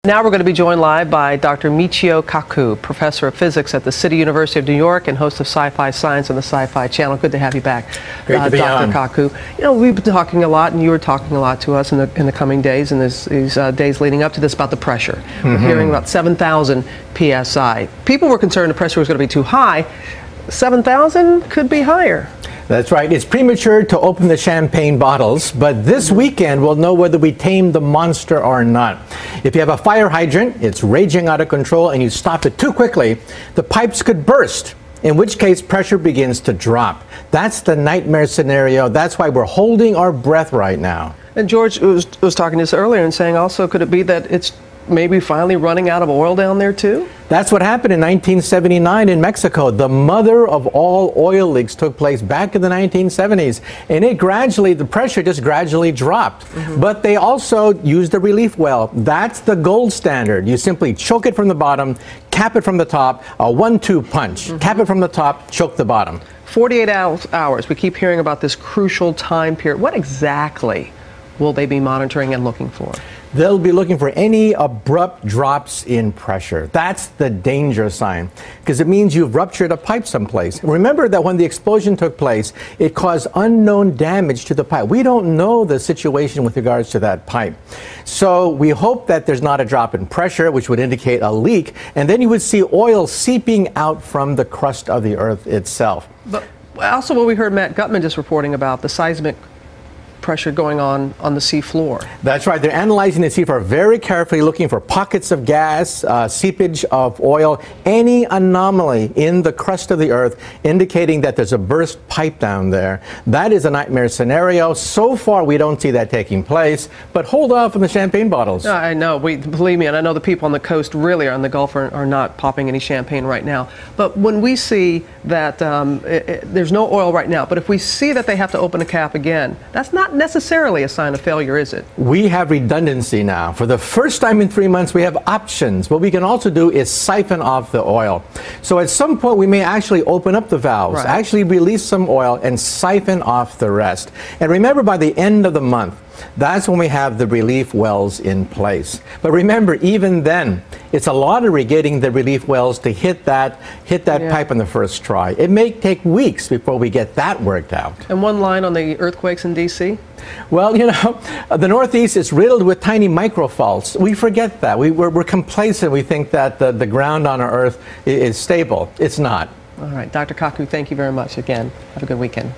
Now we're going to be joined live by Dr. Michio Kaku, professor of physics at the City University of New York and host of Sci-Fi Science on the Sci-Fi Channel. Good to have you back, Great to be Dr. Kaku. You know, we've been talking a lot, and you were talking a lot to us in the coming days and these days leading up to this about the pressure. We're hearing about 7,000 psi. People were concerned the pressure was going to be too high. 7,000 could be higher. That's right. It's premature to open the champagne bottles, but this weekend we'll know whether we tame the monster or not. If you have a fire hydrant, it's raging out of control, and you stop it too quickly, the pipes could burst, in which case pressure begins to drop. That's the nightmare scenario. That's why we're holding our breath right now. And George was talking to us earlier and saying also, could it be that it's maybe finally running out of oil down there too? That's what happened in 1979 in Mexico. The mother of all oil leaks took place back in the 1970s, and the pressure just gradually dropped. But they also used a relief well. That's the gold standard. You simply choke it from the bottom, cap it from the top, a 1-2 punch. Cap it from the top, choke the bottom. 48 hours. We keep hearing about this crucial time period. What exactly will they be monitoring and looking for? They'll be looking for any abrupt drops in pressure. That's the danger sign, because it means you've ruptured a pipe someplace. Remember that when the explosion took place, it caused unknown damage to the pipe. We don't know the situation with regards to that pipe. So we hope that there's not a drop in pressure, which would indicate a leak, and then you would see oil seeping out from the crust of the earth itself. But also what we heard Matt Gutman just reporting about, the seismic pressure going on the sea floor. That's right. They're analyzing the seafloor very carefully, looking for pockets of gas, seepage of oil, any anomaly in the crust of the earth indicating that there's a burst pipe down there. That is a nightmare scenario. So far, we don't see that taking place, but hold off on the champagne bottles. I know. Believe me, and I know the people on the coast really on the Gulf are not popping any champagne right now. But when we see that there's no oil right now, but if we see that they have to open a cap again, that's not necessarily a sign of failure, is it? We have redundancy now. For the first time in 3 months, we have options. What we can also do is siphon off the oil. So at some point, we may actually open up the valves, actually release some oil, and siphon off the rest. And remember, by the end of the month, that's when we have the relief wells in place. But remember, even then, it's a lottery getting the relief wells to hit that pipe on the first try. It may take weeks before we get that worked out. And one line on the earthquakes in D.C.? Well, you know, the Northeast is riddled with tiny microfaults. We forget that. We're complacent. We think that the ground on our Earth is stable. It's not. All right. Dr. Kaku, thank you very much again. Have a good weekend.